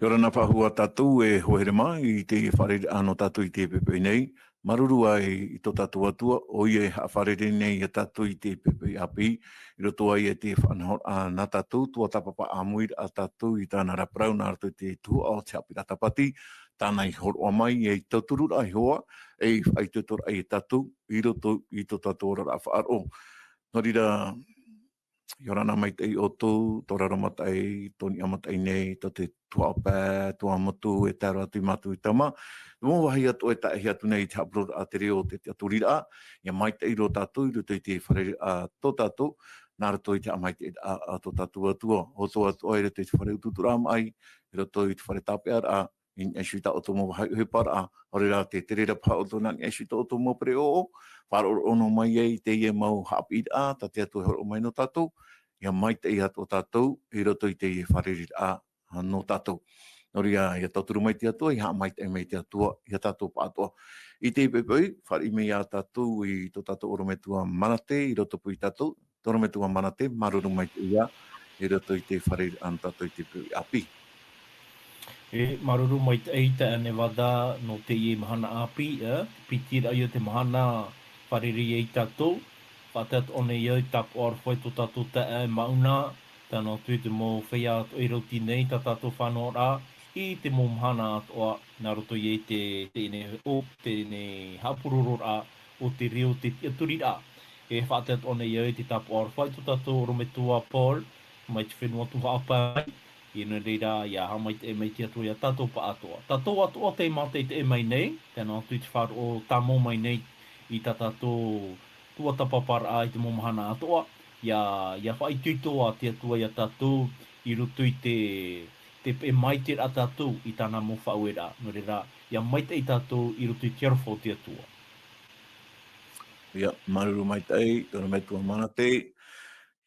Ora na pahua tatu e hohere mai I te wharere ano tatu I te pepe nei. Marurua I tō tatu atua, o ie ha wharere nei I tatu I te pepe api. I roto ai e te whanahor a na tatu, tua tapapa amuir a tatu I tāna raprau, nā rato te tua o te api ratapati. Tāna I horo mai e tauturu ai hoa, e ai tutur ai tatu, I roto I tō tatu ora a whaaro. Norira, Yorana mai te o tō, tō raramatai, tōni amatai nei, tō te tuapē, tua matu, e tāra atu matu I tama. Mō wahi atu e taehi atu nei te hapurur a te reo te aturira, ia mai te iro tātou, I roto I te whare a tō tātou, nā rato I te amai te a tō tātou atua. O tō atu ai roto I te whare ututura mai, I roto I te whare tāpea a, in eswita o tō mō wahi para, ore rā te terera pa o tō nani eswita o tō mō pre o, wharo ono mai ei te ie mau hapi a, ta te atu horo mai no tātou, ia mai te ia tō tātou, I roto I te ie whariri a no tātou. Nori ia tauturu mai te atua, ia mai te mai te atua, ia tātou pātua. I te pepei, whari me ia tātou I tō tātou orometua manate, I roto pui tātou, tō orometua manate, maruru mai te ia, I roto I te whariri an tātou I te pepei api. E maruru mai te eita ane wada no te ie mahana api, pitira I o te mahana whariri e tātou, whatat one iau tap or whai tō tātou te e mauna, tano tui te mō whea ato I roti nei, tā tātou whanau rā, I te mō mahana atoa, nā roto I te ine o, te ine hapururu rā, o te reo te tiaturi rā. E whatat one iau te tap or whai tō tātou rometua Paul, mai te whenua tu haapai, Ina reira, ia hamai te e mai te atua, ia tātou pa atoa. Tātou atoa te matei te e mai nei, tēnā atu I te whāro o tāmo mai nei I tā tātou tua tapapara I te momahana atoa. Ia whai tuitoa te atua ia tātou I roto I te e mai te a tātou I tāna mo whauera. No reira, ia mai te I tātou I roto I te arwhau te atua. Ia, maruru mai tei, tōna metua manate,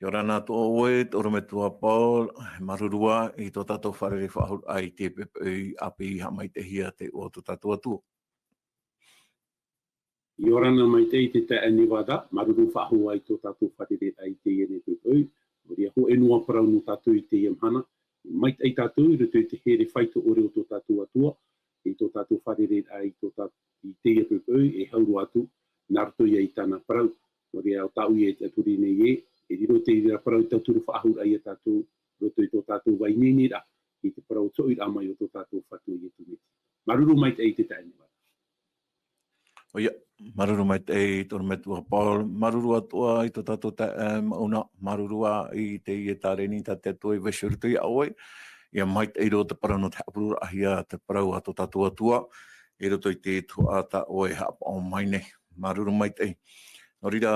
Yorana tō oe, tōra me tua Paul, marurua I tō tātou wharere whahur ai te pepei api ha mai te hia te o tō tātou atua. Yorana mai te te ane wada, maruru whahu ai tō tātou wharere ai te ene pepei, Ria ho enua parau no tātou I te iamhana, mai te tātou I roto I te here whaito ore o tō tātou atua, I tō tātou wharere ai tō tātou I te ia pepei, e hauru atu, nārto I tāna parau, Ria o tāu I te aturi nei e, E riro te ira parau I tauturu whaahur ai a tātou, roto I tō tātou wainini ra, I te parau tō I amai o tō tātou whatu I etu meti. Maruru mai te te taini wara. Oia, maruru mai te tōna metua Paul, maruru atua I tō tātou te mauna, marurua I te ie tāreni ta te atua I weshuritu I aoi, ia mai te iro te parau no te hapurura ahia te parau a tō tātou atua, I roto I te tua ta oe hapa o mai nei, maruru mai te. Norira,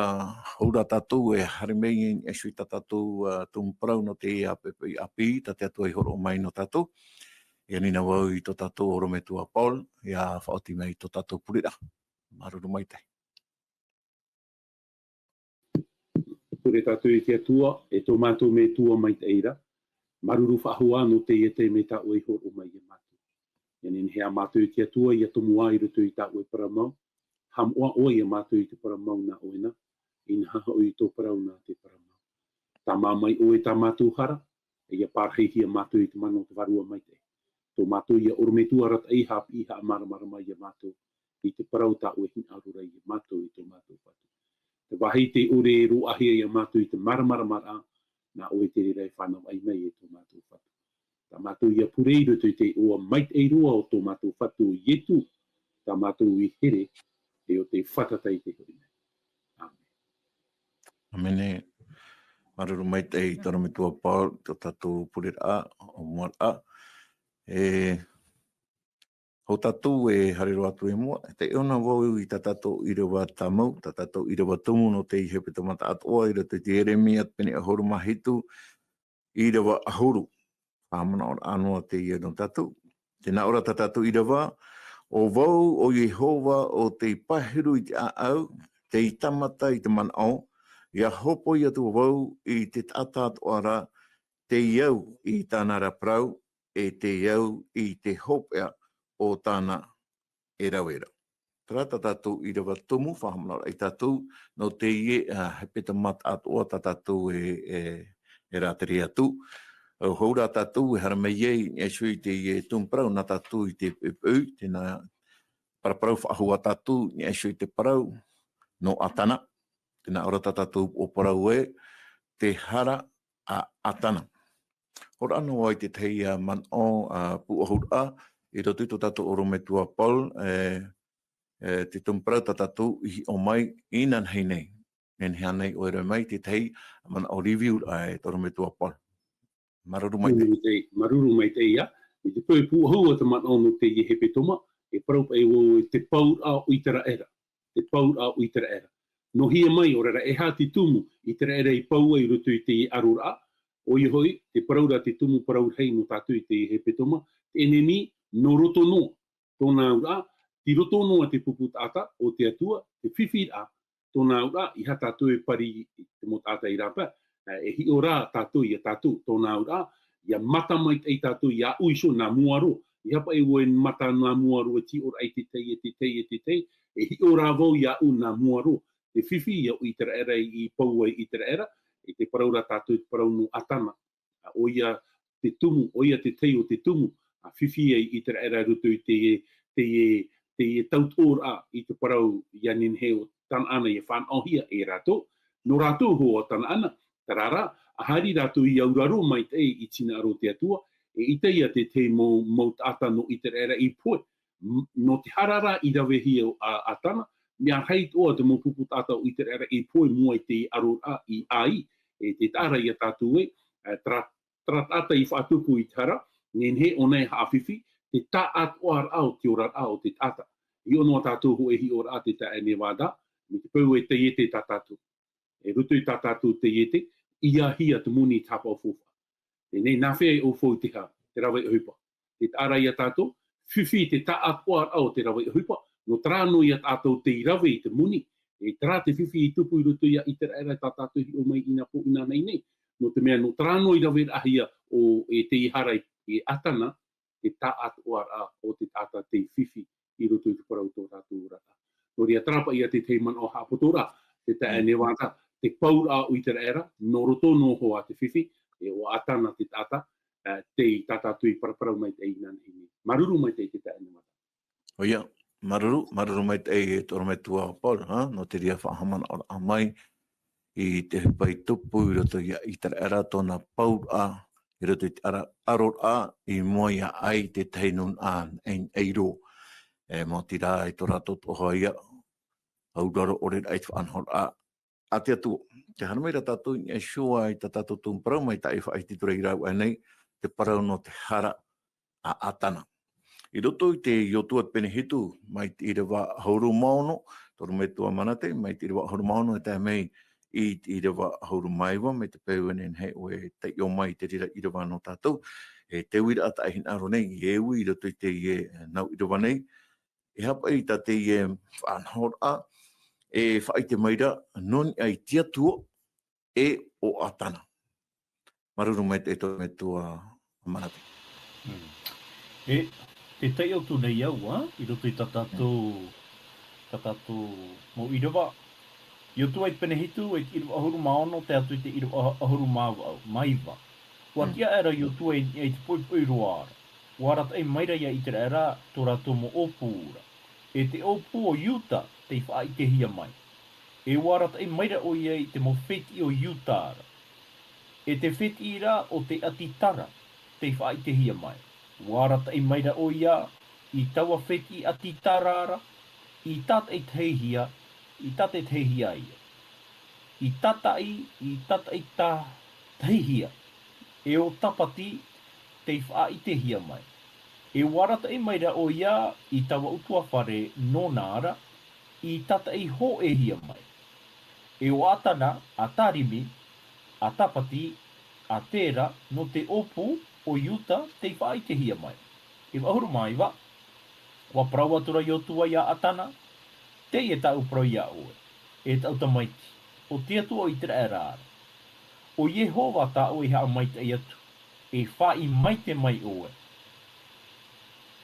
haura tātou e hare mei e sui tā tātou tūmparau no te pepei api, tā te atua I horo mai no tātou. Ia nina wau I tō tātou oro me tua Paul, ia whaoti mei tō tātou purira. Maruru mai te. Pure tātou I te atua, e tō mātou me tua mai te eira, maruru whahua no te ia te me tā oi horo mai e mātou. Ia nina hea mātou I te atua, ia tomua I roto I tā oi paramau, ham oa oi e mātou I te paramau na oena, ina haha oi tō parau nā te paramau. Tā māmai oi tā mātou hara, e ia pārheihi a mātou I te mano te varua mai te. Tō mātou ia orometua rat ei hap I haa maramara mai a mātou, I te parau tā oi hin arura I mātou I tō mātou whatu. Te wahi te ore e ro ahia I a mātou I te maramara mara, nā oi te rei whanau ai mai e tō mātou whatu. Tā mātou ia pureiru te oa mait ei roa o tō mātou whatu I etu, tā mātou I here, e o te whatatai te hori nei. Amen. Amene, maruru mai te tōna me tua Paul, tō tātou purira o moara. Ho tātou e harero atu e mua, te eona wau I tā tātou irawa tamau, tā tātou irawa tumu no te ihepe tamata atoa, ira te Jeremia, pene ahoru mahitu, irawa ahoru. Whamana ora anua te ia no tātou. Tēnā ora tā tātou irawa, o wau o Yehova o te pahiru I te aau, te I tamata I te manao, ia hopo I atu wau I te tātāt ora, te iau I tāna raprau, e te iau I te hopea o tāna e rauera. Tērā tā tātou I rawa tumu, whahamana I tātou, no te ie he peta mat atoa tā tātou e rāteri atu. O houra tātou e hara mei ei, e sui te e tūmparau na tātou i te pepeu, tēnā paraparau whaahua tātou, e sui te parau no atana, tēnā ora tātou o parau e, te hara a atana. Hora anō ai te tei man o puahura, i roto i tō tātou oro me tua Paul, te tūmparau tātou i o mai inan hei nei. Nen hea nei o ere mai te tei man o review ai tōro me tua Paul. Maruru mai te. Maruru mai te ia. I te pui puahua te man ono te i hepe toma, e parau e o te paura o itara era. Te paura o itara era. No hia mai o rara e hati tumu i tera era i paua i rutu i te i arura. O i hoi, te paraura te tumu paraura hei no tātou i te i hepe toma, te eneni no roto no. Tōna ura, ti roto no a te pupu tāta o te atua, te whiwhi a. Tōna ura, i ha tātou e pari te mo tāta i rapa. E hi ora tātou i a tātou, tōna ura, ia mata mai te tātou i a uiso nā muaro. I hapa e woe mata nā muaro e ti ora ai te tei, e te tei, e te tei. E hi ora vau i a u nā muaro. Te whiwhi i a u i tera era i paua i tera era, e te paraura tātou te parau no atana. O ia te tumu, o ia te tei o te tumu, a whiwhi i tera era rutu i te tautora i te parau i anin heo tan ana i whanohia e rato. No rato ho o tan ana, tarara, a hari rato i auraro mai te i tina aro te atua, e i te ia te mo tata no i tera era i poe. No te harara i rawehi a atana, mea hei toa te mo pupu tata o i tera era i poe mua i te arora i ai, e te tāra i a tātou e, tratata i whātupu i tara, ngen he o nei hawhiwhi, te tā atoar au te ora au te tata. I ono tātou ho e hi ora a te ta e ne wāda, me te pau e te iete tā tātou. E rutu i tā tātou te iete, ia hia te muni tapa o fufa. E nei nā whea o fau te ha, te rawa i hupa. Te tāra i a tātou, whiwhi te tā atoar au te rawa i hupa, no trāno i a tātou te irawe i te muni, e trā te whiwhi i tupu i rutu i a itera era tā tātou hi o mai ina po ina nei nei. No te mea no trāno i rawe ahia o e te ihara i atana, te tā atoar a o te tāta te whiwhi i rutu i te parau tō tātou rata. No ria trapa i a te teiman o hapotora, te ta e newata, te paura o itera era, no roto no hoa te whiwhi, e o atana te tāta, te tātātou i paraparau mai te inan hini. Maruru mai te ta e newata. O ia. Maruru mai te e toro me tua Paul, no te ria whahamana o a mai i te pai tupu i roto i tera era tōna paura i roto i te arora i mua ia ai te teinun an eiro. E mo ti rā i tō rato toha ia auraro ore ai te whanhor a te atu. Te hana mai ra tātou i e shua i ta tātou tūmparau mai ta i wha i te tura i rau anei te parau no te hara a atana. I roto i te iotua penehitu, mai te irewa hauru maono, toro me tua manate, mai te irewa hauru maono e tā mei i te irewa hauru maiwa, me te peuenen hei o e te o mai te rira irewa no tātou. E te uira ata ahin aro nei, i ewu i roto i te i nau irewa nei. E hapa i ta te i whanhora, e whai te maira, non ai tia tua e o atana. Maruru mai te to me tua manate. Te tei au tu nei au, i roto i tātou mo irewa. I otu ai penehitu, e te irewa ahuru maono, te atu i te irewa ahuru maiwa. Kua tia era i otu ai te poipoi roara. Warat ai maira ia i te era, tō rato mo opura. E te opu o Utah, te wha i te hia mai. E warat ai maira o ia i te mo wheti o Utah. E te wheti ira o te atitara, te wha i te hia mai. Warata i maira o ia, i taua wheti a ti tarara, i tat e tehia ia. I tata i ta tehia. E o tapati, te wha i te hia mai. E warata i maira o ia, i taua utua whare no nāra, i tata i ho e hia mai. E o atana, a tarimi, a tapati, a tērā, no te opu, o Utah, te wha i te hia mai. E wahuru mai wa, wa prawatura i otua ia atana, te e tau prau ia oe, e tau tamaiti, o te atu o i tera e rāra. O Yehova ta o i hea maite i atu, e wha i maite mai oe.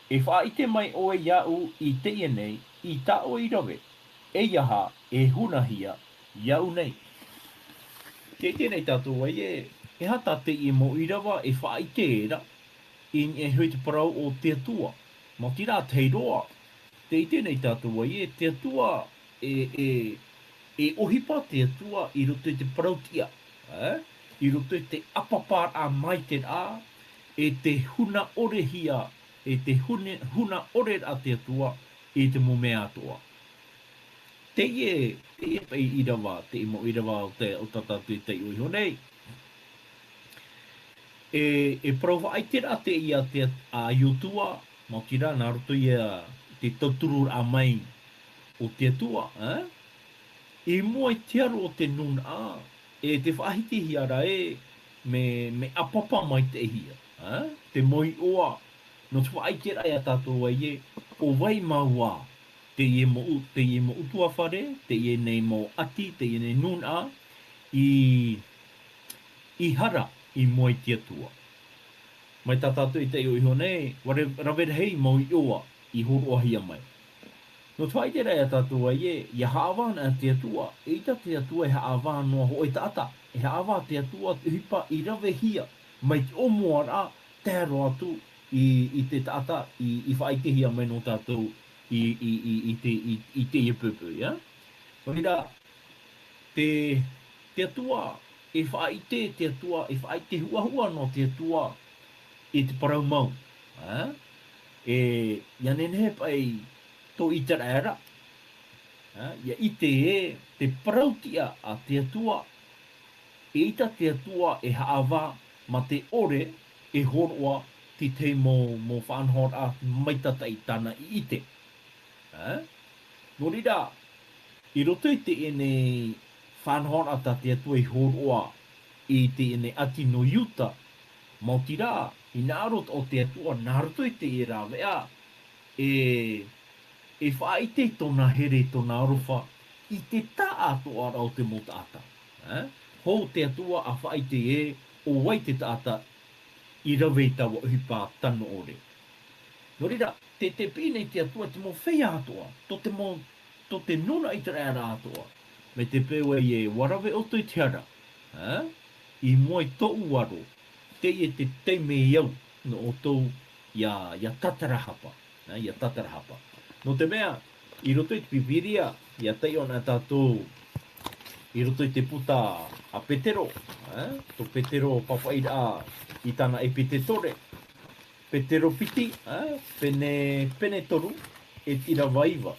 E wha i te mai oe ia u i te nei, i ta o i rawe, e iaha, e hunahia, ia u nei. Te tenei tātou ai e, E hata te i mo irawa e whaite era, in e hui te parau o te atua. Mo tira te roa, te i tēnei tātua i e te atua e ohipa te atua i roto i te parautia. I roto i te apapar a mai te rā, e te huna orehia, e te huna ore a te atua, i te mumea atua. Te e pei irawa, te imo irawa o tatatu i te uiho nei. E prova ai te rā te ia te a iutua, mo tira nā roto ia te tauturu a mai o te atua. E mua i te aro o te nun a, e te whahiti hiara me apapa mai te hia. Te moi oa, no te whaai te rai a tātou ai o wai maua, te ie mo utua whare, te ie nei mo ati, te ie nei nun a, i hara i mua i te atua. Mai tā tātou i te iho nei, rawe hei mo i oa, i horo ahia mai. No tuai te rai a tātua ia haawāna a te atua, e ita te atua e haawāna noa ho e tata, e haawā te atua te hipa i rawe hia, mai te omua rā, tēro atu i te tata, i whaitehia mai no tātou i te ipupu, ia? So hira, te atua, e whaite te atua, e whaite hua no te atua i te parau mau, ia nenehe pai, tō i te rāra. Ia i te parautia a te atua, e ita te atua e haawā ma te ore e horoa ti te mō whanhor a maitata i tāna i ite. Nō rira, i roto i te ene whanhor a ta te atua i horoa i te ene ati no yuta, mau tira, i nārot o te atua, nāroto i te e rāwea, e whaite tōna here tōna arofa i te tā atoa rau te mo tāta. Hou te atua a whaite o wai te tāta i rawe tawa uhipa tano ore. Nō rira, te pīnei te atua te mo whea atoa, to te nuna i te rāra atoa. Me te pewe warawe o tui te ara. I moi tō uaro, te te teime iau no o tō ia tatarahapa. Ia tatarahapa. No te mea, i roto i te pipiria, ia tei ona tātou, i roto i te puta a Petero, to Petero papaira i tāna e Petetore, Petero piti, pene toru, e tira vaiva.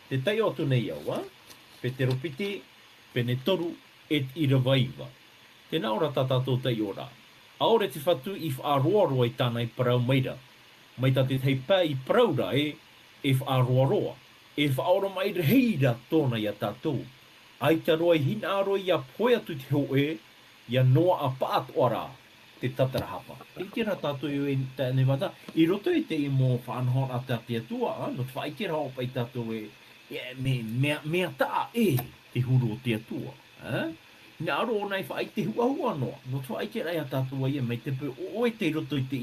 Te tai atu nei au, Petero piti, pene toru, e tira vaiva. Tēnā ora tā tātou tei ora. Aore te whatu i whaaroaroa i tāna i parau maira. Mai tā te tei pā i paraura e whaaroaroa, e whaora mai reheira tōna ia tātou. Ai te roa i hina aro ia poe atu te hoe, ia noa a paat ora te tatarahapa. Te tira tātou i tēne wata, i roto i te i mō whanhon a te atua, no te whaitira o pai tātou mea tā te huru o te atua. Nā aro o nei whaite hua noa, no te whaitira a tātou ia mai te pē oe te roto i te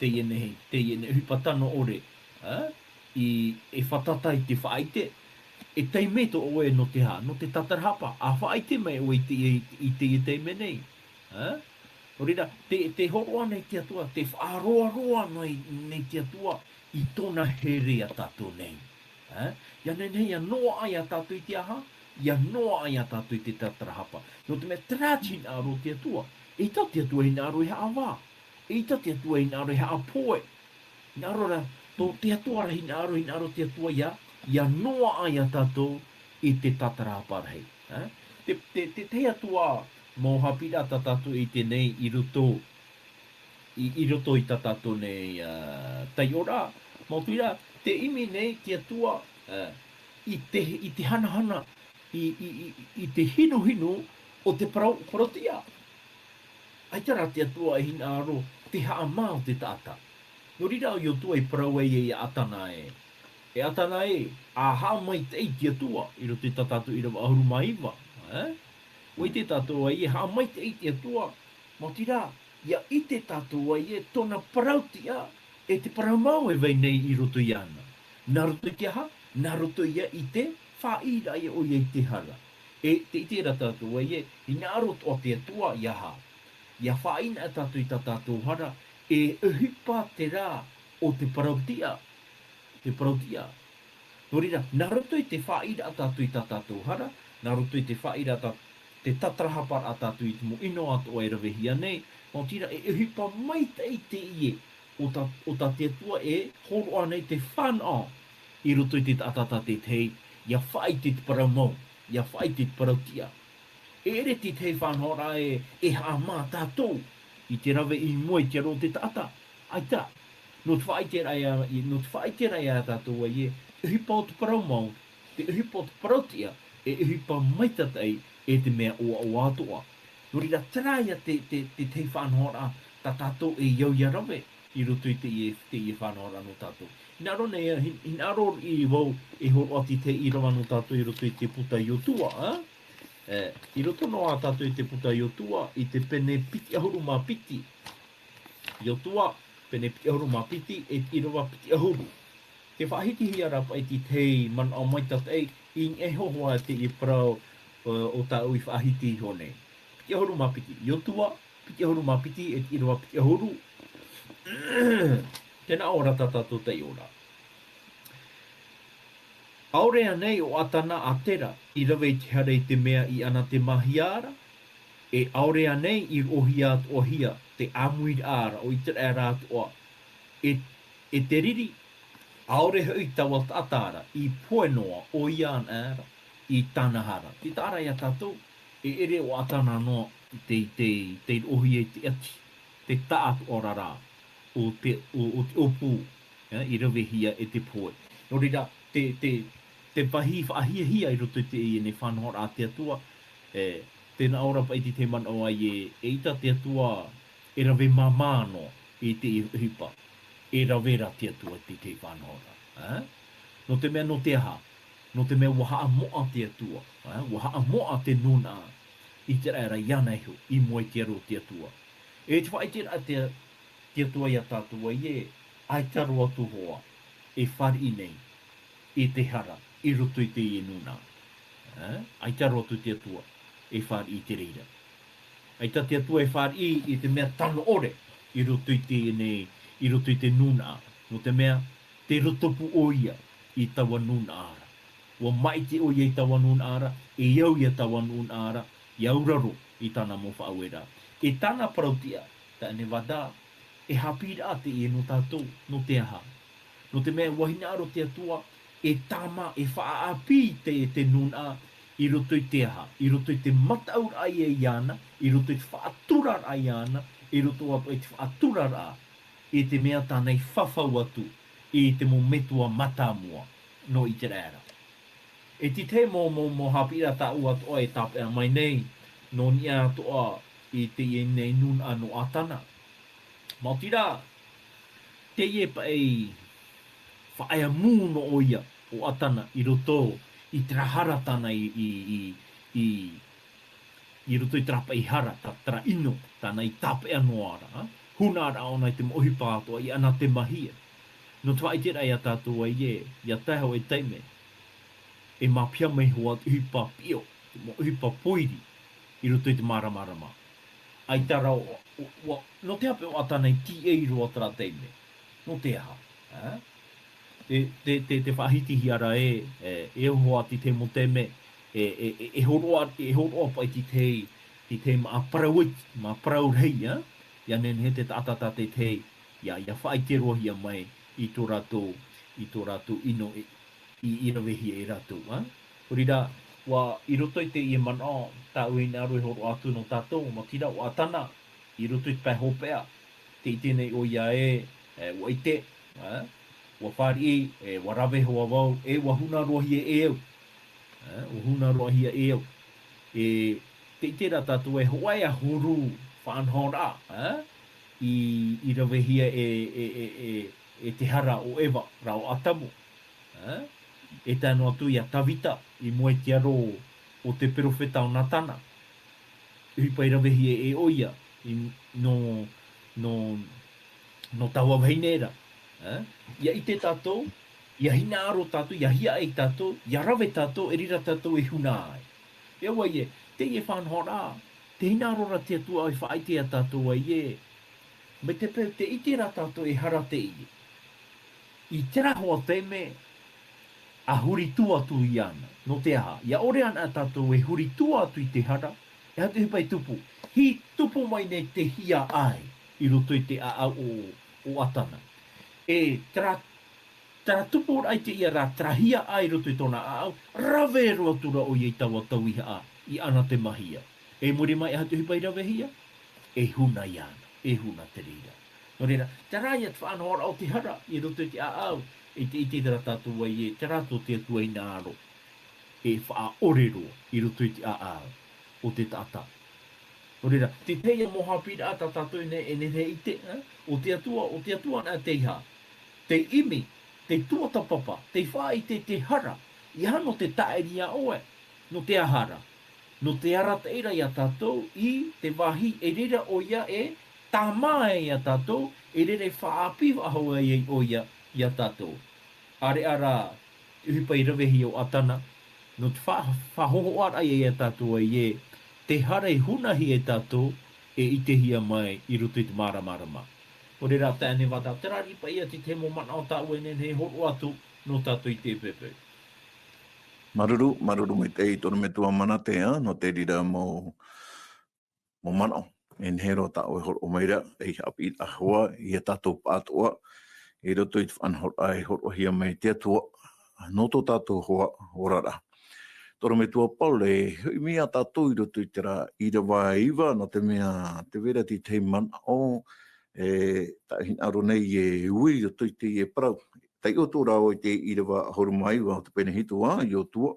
iene hupatano ore. E whatatai te whaite, e teime to oe no te ha, no te tatarahapa, a whaite mai oe i te teime nei. O rira, te horoa nei te atua, te whaaroa nei te atua, i tōna here a tātou nei. Ia nei a noa ai a tātou i te aha, ia noa ai a tātou i te tatarahapa. No te me trāti nā aro te atua, e ta te atua i nā aro i haa wā, e ta te atua i nā aro i haa poe, nā aro ra, tō te atua rahi nā aro te atua ia noa ai a tātou i te tatarahapa rahi. Te atua mō hapira ta tātou i te nei i roto i ta tātou nei tai ora. Mō pira, te imi nei te atua i te hanahana, i te hinu o te parotia. Aitara te atua i hina aro, te haa mao te tāta. No rira o tua i parau e atana e. E atana a haa mai te te atua, i roto i tātou i rawa ahuru maiwa. O i te tātou e haa mai te te atua, mo tira, ia i te tātou e tōna parautia, e te parau mau e vei nei i roto i ana. Nā roto i te aha, nā roto ia i te whaira e o i te hara. E te itera tātou e, i nā roto o te atua i aha. ia whaina tātou i tā tātou hara, e uhipa te rā o te parautia. Te parautia. Nō reira, nā roto i te whaida a tātou i tā tātou hara, nā roto i te whaida a te tatarahapar a tātou i te mo ino ato e rawehia nei, mō tira e uhipa mai tei te ie, o tā te atua e horo anei te whanau, i roto i te atata te tei, ia whai te paramau, ia whai te parautia. E ere te tei whanhora e ha mā tātou, i te rawe i moe te aro te tata, aita. No te whai te rai a tātou e uhipa o te paramau, te uhipa o te parautia, e uhipa mai tatei e te mea o atoa. No rira taraia te tei whanhora, tā tātou e iau ia rawe, i roto i te ie whanhora no tātou. Inaro nei, inaro i wau e horo ati te i rawa no tātou i roto i te puta i o tua, I roto no a tātou i te puta i o tua, i te pene piti ahuru mā piti. I o tua, pene piti ahuru mā piti, e i rawa piti ahuru. Te whahiti hi arapa i te tei man au mai tatei, i e hohoa te i parau o tā ui whahiti hone. Piti ahuru mā piti. I o tua, piti ahuru mā piti, e i rawa piti ahuru. Tēnā ora tātou te ora. Aurea nei o atana a tera, i rawe te hara i te mea i ana te mahiara, e aurea nei i ohia at ohia, te amuid ara o i te era at oa. E te riri, aure hui tawa tatara, i poenoa o ian ara, i tanahara. Te tara ia tātou, e ere o atana noa, te ohia i te ati, te taat orara, o te opu, i rawe hia e te poe. No rira, te pahi whaahia i roto te i ne whanhora a te atua, tēnā ora pa i te man o ai e ita te atua e rawe mamano i te hipa, e rawe ra te atua te whanhora. No te mea no te aha, no te mea waha moa te atua, waha moa te nuna, i te raera ianaihu, i moe te aro te atua. E te whaitira te atua ia tātua i ai taro atu hoa, e whari nei, e te hara, i roto i te i nuna. Ai taro atu te atua, e whari i te reira. Ai ta te atua e whari i te mea tano ore, i roto i te nei, i roto i te nuna. No te mea, te rotopu o ia, i tawa nuna ara. Wa mai te o ia i tawa nuna ara, e iau ia tawa nuna ara, i auraro i tana mo whaawera. E tana parautia, ta ne wada, e hapira ate i no tātou, no te aha. No te mea wahina aro te atua, e tama, e whaapi te nuna, i roto i te aha, i roto i te mataur ai e iana, i roto i te whaaturar ai iana, i roto atu i te whaaturar a, e te mea tānei whawhau atu, i te mo metua matamua, no i te rēra. E ti te mo hapira ta ua toa e tāpea mai nei, no nia toa i te i nei nuna no atana. Mao tira, te ie pa ei whaea mū no oia o atana i roto i te rahara tana i roto i trapa i hara, tra ino, tana i tāpea no ara. Huna ara ona i te mohi pātoa i ana te mahia. No tua i tira i a tātua i a teho e teime, e mapia mei hoa te uhipa pio, te uhipa poiri, i roto i te maramarama. Ai tara no te hape o atana i ti e roa tara teime, no te aha. Te whahiti hiara e hoa ti te mo teme, e horoa pa i ti te ma parau rei, ia nen he te tatata te te, ia whai te rohia mai i tō rato ino i rawehia i rato. Korira, wa i roto i te i mana, tā ui nā roi horo atu no tātou, ma tira o atana, i roto i te pai hopea, te i tēnei o ia wa i te, wa whari wa rawe hoa wau, wa huna rohia e au. Wa huna rohia e au. Te i tēra tātou hoai a horu whanhora, i rawehia e te hara o ewa, rao atamu. E tēnu atu i a tawita, i moe te aro o te perofeta o Natana. Uhipa i rawehia e oia, no tawa whainera. Ia i te tātou, ia hina aro tātou, ia hia ei tātou, ia rawe tātou, e rira tātou e huna ai. E wai te e whanhora, te te hina rora te atua ai whaite a tātou ai e, me te pēu te iti rā tātou e hara te i. I tera hoa te me, a huri tua tu i ana, no te aha. Ia ore ana tātou e huri tua atu i te hara, e hatu hipai tupu. Hi tupu mai ne te hia ai, i roto i te a o atana. E tra tupu ai te ia rā trahia ai roto i tōna a au, rave roa tura o iei tawa tau iha a, i ana te mahia. E muri mai e hatu hipai rave hia, e huna i ana, e huna te rira. No reira, te rai at whanau o te hara, i roto i te a au, e te iti tera tātou ai e, te rato te atua i nā aro, e wha orero i roto i te a au, o te tata. No reira, te teia moha pira ata tātou e ne te ite, o te atua na te iha, te imi, te tuata papa, te wha i te hara, i hano te taeri a oe, no te ahara, no te arata ira i a tātou, i te wahi e rira o ia e, tā mae i a tātou, e rere whaapi ahoa i o ia i a tātou. Are ara, uhipai rawehi o atana, no te whahoho ara i a tātou ai e, te hara i hunahi e tātou, e ite hia mai i roto i te maramarama. O re rā tēne wata, te rari pa ia te te mo mana o tāu e nene horo atu no tātou i te pepe. Maruru me te i tono me tua mana te no te rira mo mana o. E nhero tāu e horo o meira, e hapi i ahua, i a tātou pātua, e roto i te whanhor ai horo hia mai te atua, no tō tātou hoa horara. Tono me tua Paul, e hui mea tātou i roto i te rā ira wā iwa, no te mea te vera ti te mana o, ta aro nei e ui roto i te e parau. Tai o tō rao i te ira wā horu mai, wā te pene hitu wā, i o tua.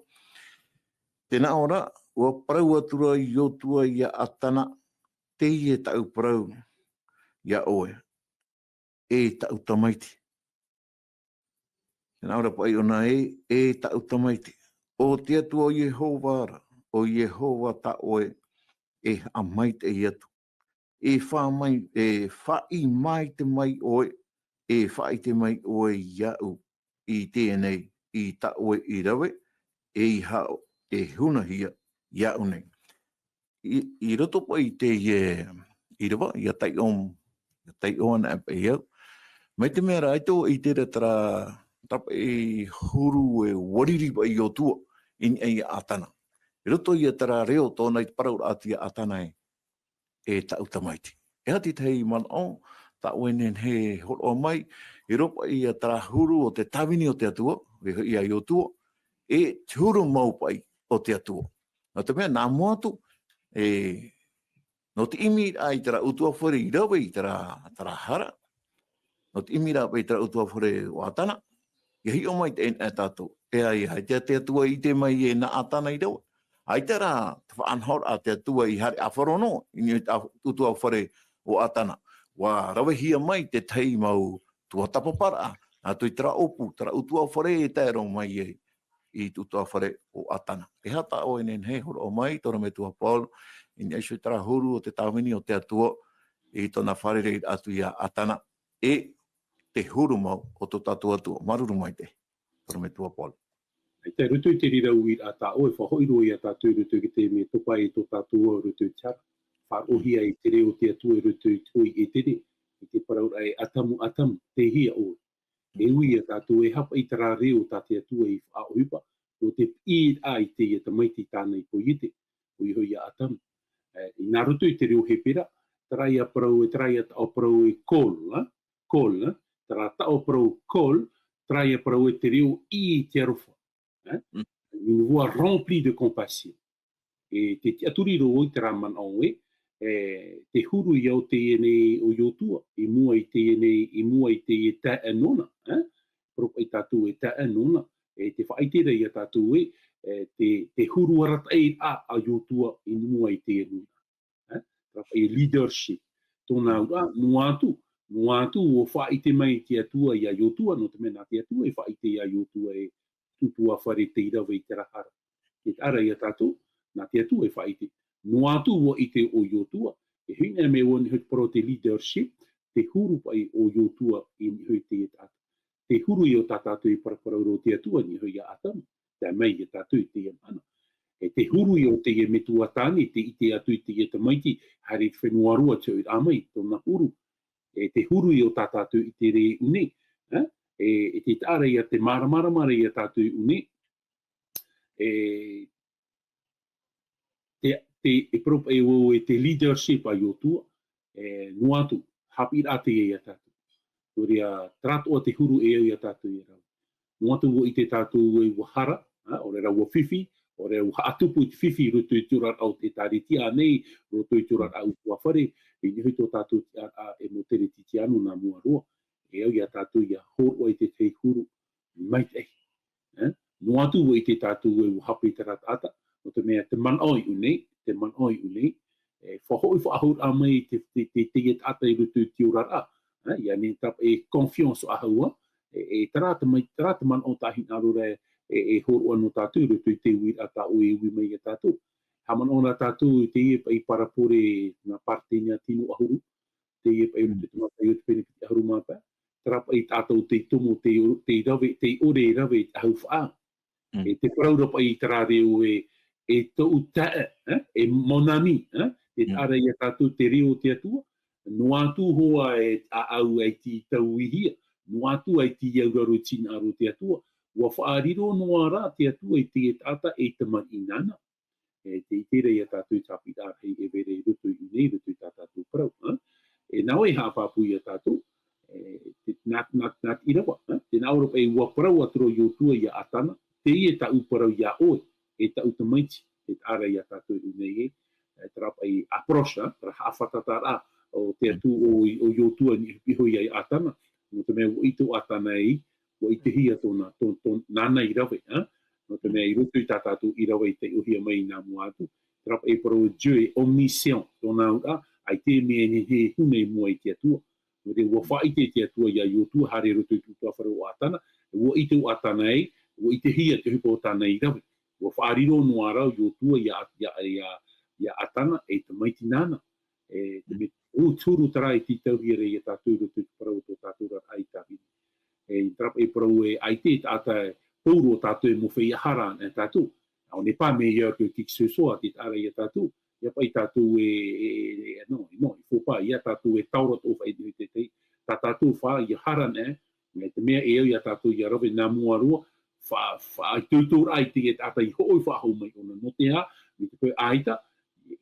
Tēnā ora, ua parau atura i o tua i a atana, te i e tau parau i a oe, e tau tamaiti. Tēnā ora pai ona e tau tamaiti. O te atua o Yehova ara, o Yehova ta oe, e amai te i atu. E wha i mai te mai oe, e wha i te mai oe iau i tēnei, i ta oe i rawe, e i hao, e hunahia iau nei. I roto pa i te i rawa, i a tai ona e pe iau. Mai te mea raito i te ratara, tapa i huru e wariri pa i o tua, in e atana. I roto i a tara reo tōna i parau ati a atana e tau tamaiti. E hati tei man o, ta wenen he horo mai, i ropa i a tara huru o te tawini o te atua, i a i o tua, e te huru maupai o te atua. No te mea, nā moatu, no te imi ai tara utua whare i rawe i tara hara, no te imi rawe i tara utua whare o atana, i hi o mai te ena tātou, e ai te atua i te mai e na atana i rawe. Ai tera te whaanhor a te atua i hare a wharono, i ni utua whare o atana. Wa rawe hia mai te tei mau tua tapapara, a tui tera opu, tera utua whare e tēro mai e i utua whare o atana. E hata o enen he horo o mai, tōra me tua Paul, i ni eisui tera huru o te tawini o te atua, i tōna whare rei atu i a atana, e te huru mau o tō tātua atua. Maruru mai te, tōra me tua Paul. Te rutu i te rira ui a tā oe, whahoiro i a tātou rutu ki te me topa i tō tātou o rutu i tara. Whaohia i te reo te atua rutu i tui e tere, i te parau ai atamu, te hia oe. E ui a tātou e hapa i tara reo tā te atua i whaohipa, o te i ai te i ta maiti tāna i po ite, o i hoi a atamu. I nā rutu i te reo he pera, tarai a parau e tarai a tau parau e kol, tara tau parau kol, tarai a parau e te reo i te arofa. Une voix remplie de compassion. Et te aturiro o i te raman au te huru i au te ene o yotua, i mua i te e ta anona, propa i tātou e ta anona, e te whaitera i a tātou te huru arata e a yotua i mua i te anona. Propa i leadership. Tōna ura, nuatu o whaite mai te atua i a yotua, no te mena te atua e whaite i a yotua e tutua whare te irawa i te rahara. Ke ara i a tātou, nā te atua e whaite. No atu o i te o yotua, e hina me o ni hoi paro te leadership, te huru pai o yotua i ni hoi te tātou. Te huru i o tātou i paraparau ro te atua ni hoi a atamu, te mei i tātou i te ana. E te huru i o te e me tuatani, te ite atu i te e te maiti, hari whenua rua te o amai, tōna huru. E te huru i o tātātu i te re une. E te tāra i a te mara i a tātu i une. Te leadership a iotua, no atu, hapi ate e a tātu. Toria trato a te huru e i a tātu i rau. No atu i te tātu e wahara, o re rau whiwhi, o re atupu i te whiwhi roto i turat au te tāritia nei, roto i turat au tuawhare, e nihui tō tātu e mo tere titi anu nā mua roa. E au i a tātu i a hōrua i te te huru maitei. No atu i te tātu e hapi te ratata, o te mea te manoi unei, whahoi whaahur a mai te tata i roto i tiurara, ia ni tap e confiance a haua, tarata man o tahi narure e hōrua no tātu roto i te uira ta o e ui mai e tātu. Haman o na tātu te i parapore na partenia tino ahuru, te i roto i te mata i o te pene ki ahuru mapa, tarapa i tātou te tomo te ore rave ahau whaa. E te paraurapa i tarare o e tau tae, e monami, te tara i a tātou te reo te atua, no atu hoa e au ai ti tau ihia, no atu ai ti auraro tina aro te atua, wa whaariro no ara te atua i te tata e te man inana. E te itere i a tātou tāpi ārhei e vere rutu i nei, rutu i tātou parau. E nau e hāpāpu i a tātou, nāt irawa, te naurapa e ua parau aturo i o tua i a atana, te i e ta uparau i a oe, e ta utamaiti, e tāra i a tātou i nei e tarapa i aprocha, para hawhatatara o te atu o i o tua ni piho i a atana, no te mea o i tō atana i, o i te hia tōna nana i rawe, no te mea i rutu i tā tātou i rawe i te uhia mai nā mua atu, tarapa e parau jue omniscient, tōna ura, ai te mea ni he hune mua i te atua, no te ua whaite te atua i a i o tua, hare rutu i tūtua wharu o atana, o i tō atana i, o i te hia te hupo o tāna i rawe. Ua whaariro no arau i o tua i a atana e te maiti nana. E te me tūru tara i titau hira i a tātou rutu i parau tō tātou rat ai tāwini. E trapa e parau e aite tāta pōro tātou e mo whai ahara e tātou. Au ne pā me ia tō tiki susoa te tāra i a tātou. Ia pai tātou i whopa, ia tātou e taurat o whai te tā tātou wha i ahara ne, te mea e au i a tātou i a rawe nā mua roa, tūtūr ai te e tātai hoi whahau mai ona no te ha, me te koe aita,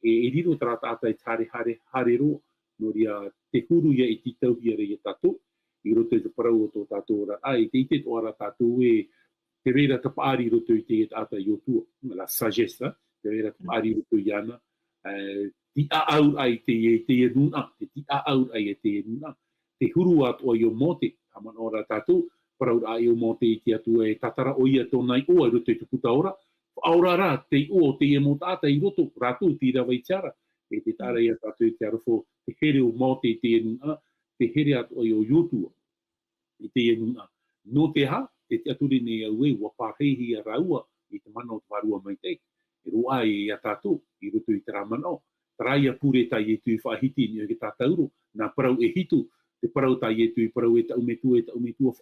e riro tara tātai tāre hare roa, no ria te huru ia i titau hia rei e tātou, i roto i te parau o tō tātou ora, ai te ite tō ara tātou e te reira ka paari roto i te e tātai o tua, la sagessa, te reira ka paari roto i ana, ti aur ai te e nuna, ti aur ai te e nuna, te huru atua i o mote, haman ora tātou, parau ai o mo te iti atu e tatara o ia tōnai o e roto i te puta ora. Aura rā, te o te e mo tāta i roto, rātou ti rawa i tiara. E te tāra ia tātou i te arafo, te here o mo te e nuna, te here atu i o yotua, i te e nuna. No te ha, te aturi nei au e, ua pāreihi a raua, i te mana o te warua mai te. E roa e a tātou, i roto i te rāmano. Taraia pure tai e tui whahiti ni o ke tātauro, nā parau e hitu, te parau tai e tui parau e tau metua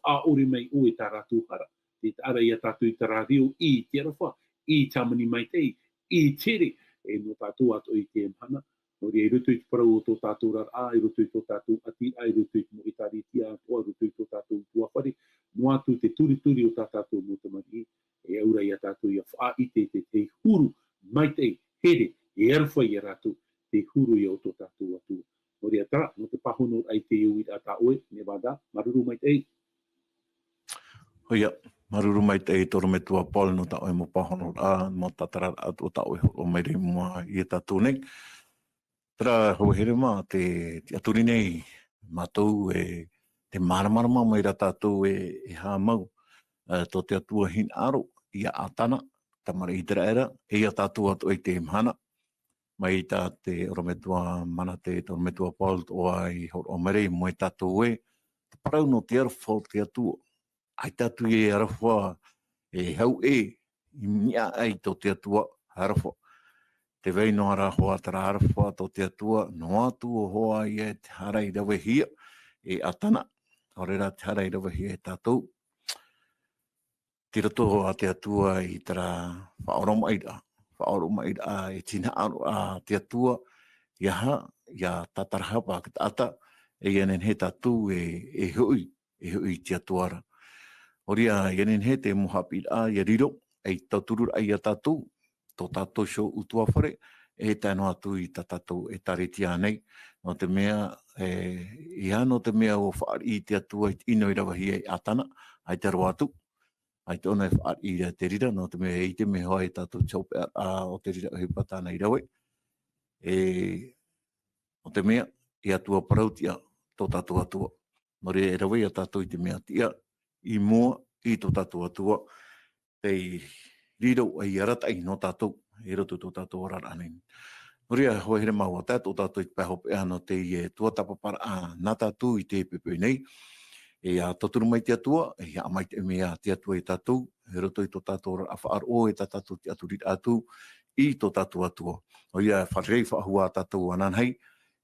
whaore mai o e tā rātou hara. Te tāra i a tātou i tā rārio i te arawha, i tamani mai tei, i tere, e no tātou ato i te mhana. No rea i roto i te parau o tō tātou rara, i roto i tō tātou ati, i roto i te mo i tā ritia ato, i roto i tō tātou tuawhare, no atu te turi o tā tātou mo te mari, e aura i a tātou i a wha i te huru mai tei, here, e arwha i a rātou, te huru i o tō tātou atua. No rea tara, no te pahono ai te iwi a tā oe, ne wada, maruru mai tei. Hoia, maruru mai tei toro me tua Paul no tā oe mo pahono a, mo tatara atu o tā oe o mai rei mua i e tātou nei. Tara hohere mā, te aturi nei, mātou e te maramarama mai ra tātou e hā mau, tō te atua hin aro, i a atana, tamara i tera era, e a tātou atu i te mhana. Mai tā te orometua mana te orometua Paul o ai o merei mo e tātou e, te parau no te arwha te atua. Ai tātou e arwha e hau e, i mia ai tō te atua arwha. Te vei no ara hoa tara arwha tō te atua, no atu o hoa i e te harai rawe hia, e atana, o rera te harai rawe hia e tātou. Te rato a te atua i tara whaoroma ira. whaoro mai e tina aro a te atua, ia tatarahapa ki ata, e ianen he tatu e hui te atuara. Oria, ianen he te mohapi ia riro, e taturur ai a tatu, tō tātou show utua whare, e tēno atu i tātou e taretia nei, no te mea, no te mea o whaari i te atua i ino i rawahi e atana, ai te roa atu, ai te ona e whaari i te rira, no te mea i te me hoa e tātou chaupe o te rira he patana i rawe, o te mea, i atua parautia tō tātou atua. No re e rawe a tātou i te mea tia, i mua i tō tātou atua, te riro ai aratai no tātou, e roto tō tātou araranei. Noria hoa here maua tātou tātou i te pēhope ano te i e tuatapapara nā tātou i te pepe nei, e a toturu mai te atua, e a mai te mea te atua i tātou, e roto i tō tātou a whaar o e tātou te aturit atu, i tō tātou atua. O ia wharei whaahua tātou ananhei,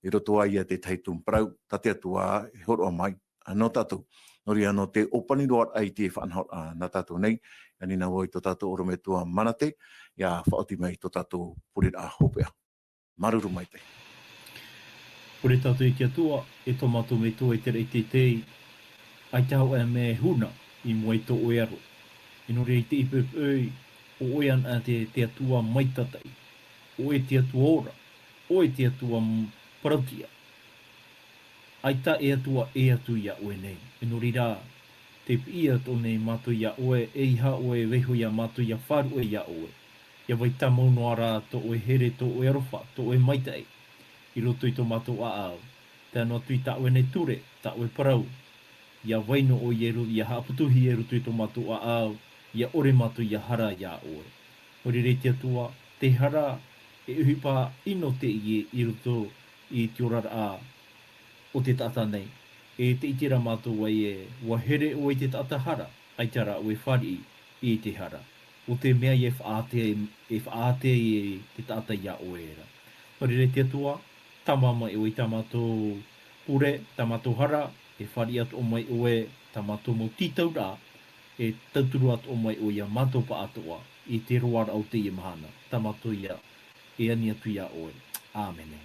e roto ai a te taitum prau, tate atua e horo mai, no tātou. Noria no te opani roar ai te whanhor nā tātou nei, ani nā woi tō tātou oro me tua manate, ia whaoti mai tō tātou purit a hopea. Maruru mai te. Pure tātou i te atua, e tō mātou me tō e te rei te tei, ai tau e me huna i mua i tō oearo. I nore i te ipepei, o oean a te atua maitatai, o e te atua ora, o e te atua parautia. Ai ta e atua e atu ia oe nei. I nore rā, te pia tō nei mātou ia oe, e iha oe weho ia mātou ia wharu e ia oe. Ia vai tā mauno ara tō oe here, tō oe arofa, tō oe maitai. I roto i tō mātou a au. Tēnā tui tā oe nei ture, tā oe parau. Ia waino o ieru, ia haaputuhi e roto i tō mātou a au. Ia ore mātou ia hara ia oe. Hori rei te atua, te hara e uhipa ino te ie i roto i te orara a o te tata nei. E te itira mātou ai e wahere o i te tata hara, ai tara o e whari i te hara. O te mea i e whaate i te tata ia oera. Hori rei te atua, tamama e o i tamatou pure, tamatou hara, e whari atu o mai oe, tamatou mau titau rā, e tauturu atu o mai o ia mātou pa atua, i te roara au te i mahana, tamatou ia, e ani atu ia oe. Āmene.